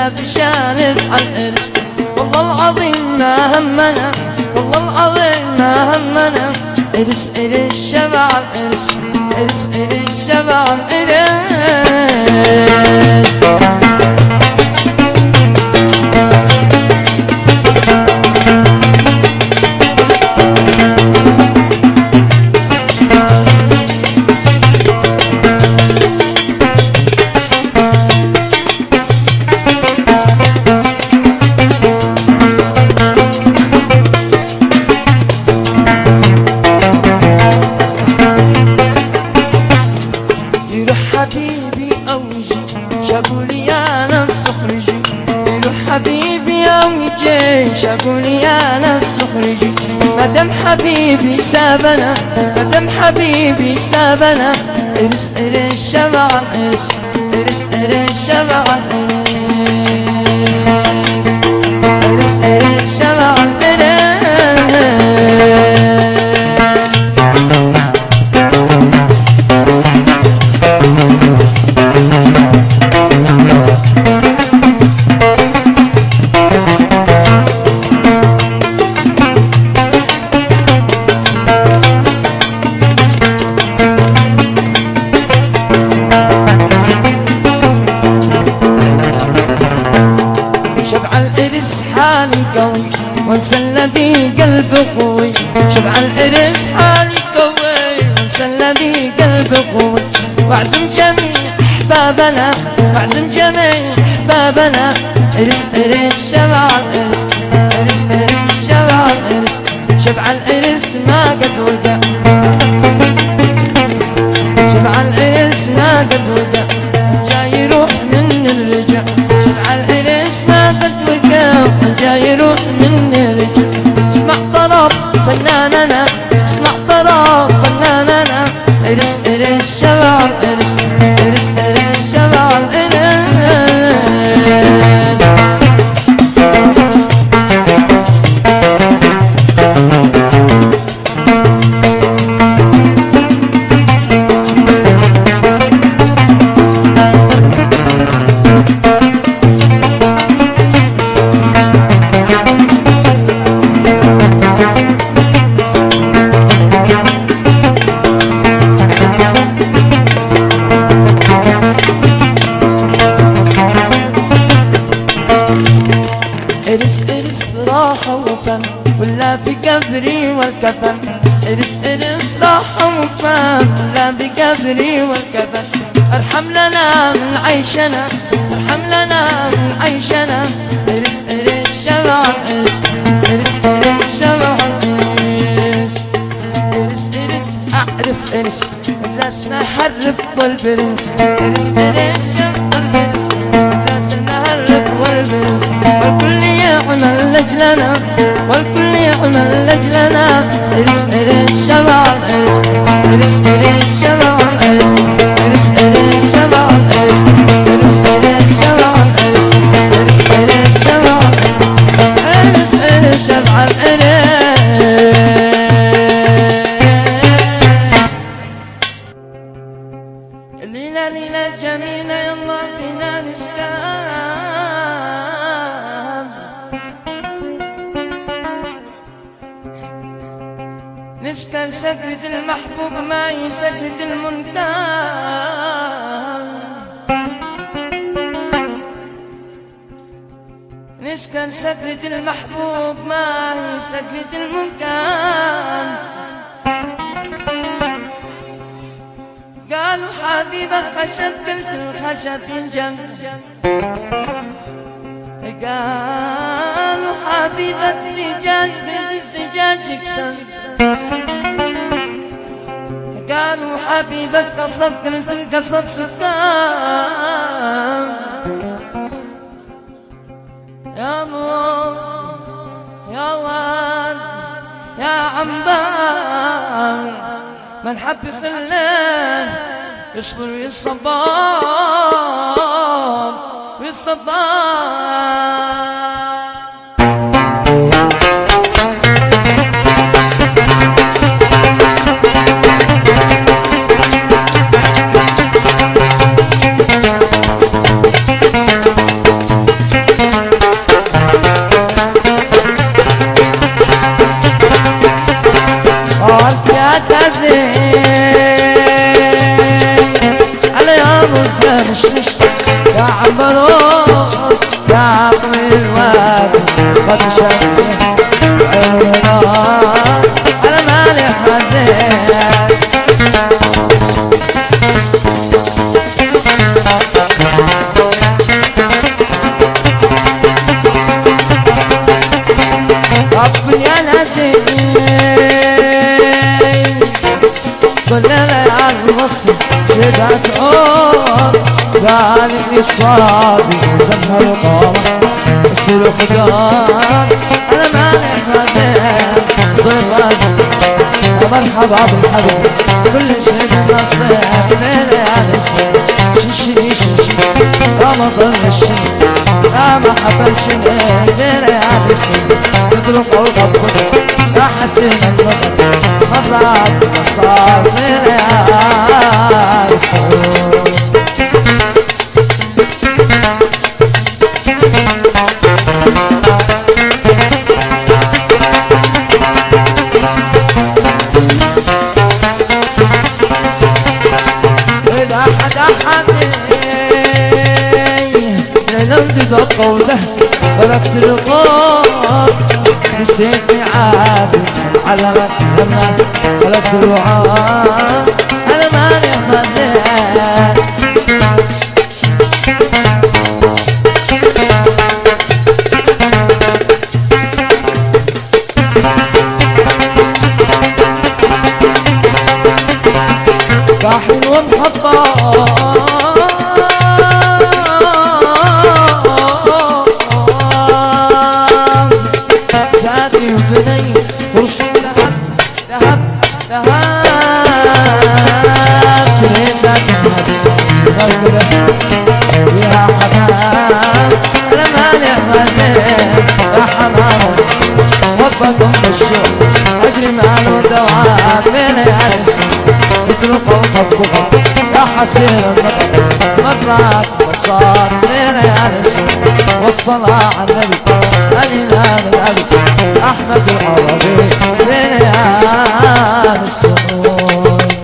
بشالف عالإرس. والله العظيم ما همنا، والله العظيم ما همنا. إرس إرس شبع الإرس، إرس إرس شبع الإرس. حبيبي أوجي شاقولي يا نفس اخرجي. يروح حبيبي أوجي شاقولي يا نفس اخرجي. مادام حبيبي سابنا، مادام حبيبي سابنا. إرس إرس شبع الإرس، إرس إرس شبع الإرس، إرس إرس شبع الإرس. حالي قوي وانسى الذي قلبي قوي. شبع الإرس حالي قوي وانسى الذي قلبي قوي. واعزم جميع احبابنا، واعزم جميع احبابنا. إرس إرس شبع الإرس، إرس إرس شبع الإرس. شبع الإرس ما قد ودع، شبع الإرس ما قد ودع. جاي يروح من الرجع. شبع الإرس ما قد ودع، جاي يروح من الرجع. اسمع طرب فناننا، اسمع طرب فناننا. إرس إرس شبع الإرس، إرس إرس شبع الإرس. إرس إرس راحة وفن ولا في قبري والكفن. إرس إرس راحة وفن ولا في قبري والكفن. ارحم لنا من عيشنا، ارحم لنا من عيشنا. إرس إرس شبع الإرس، إرس إرس شبع الإرس. إرس إرس أعرف إرس الناس ما حرب والبرنس. إرس إرس شبع الإرس الناس ما حرب والبرنس. والكل يعمل لجلنا، والكل يعمل لجلنا. إرس إرس شبع الإرس، إرس إرس شبع الإرس، إرس إرس شبع الإرس، إرس إرس شبع الإرس، إرس إرس شبع الإرس، إرس إرس شبع الإرس. ليلة ليلة جميلة يلا بينا نسكن، نسكن سكرة المحبوب ما هي سكرة المنكر. نسكن سكرة المحبوب ما هي سكرة المنكر. قالوا حبيبك خشب قلت الخشب ينجم. قالوا حبيبك زجاج قلت الزجاج يكسر. قالوا حبيبك قصب قلت القصب سكر. يا موس يا واد يا عنبر من حب يخليه يصبر ويصبر ويصبر. مشمش يا عمرون يا عقل الوادي قد شبه عيوننا على مالي حزين ربي يا نديم ضلنا على الوصف شدت عود قالك لي الصادق زمها القمر يصير خدام انا ماني حزين ضل راسي مرحبا بالحبيب كل شيء بالنصيب ليلي على السير شنشني شنشني رمضان الشني يا محبا الشني ليلي على السير يطلق الغبط يا حسين النظر مرات صار ليلي على السير ليلمت بقوله بلغت القوت نسيتني عادي علمت لما بلغت الوعاد على ماني حزين كاحل ومحطات فرصة ذهب ذهب ذهب تريدنا تهدي يا حمام أنا ماني حزين يا حمام وفقكم بالشوق أجري معنا دوام من الأنسان اطلقوا طبقوا يا حسين النظر مرات وصار من الأنسان والصلاة على النبي الإمام الأبي أحمد العربي من السنة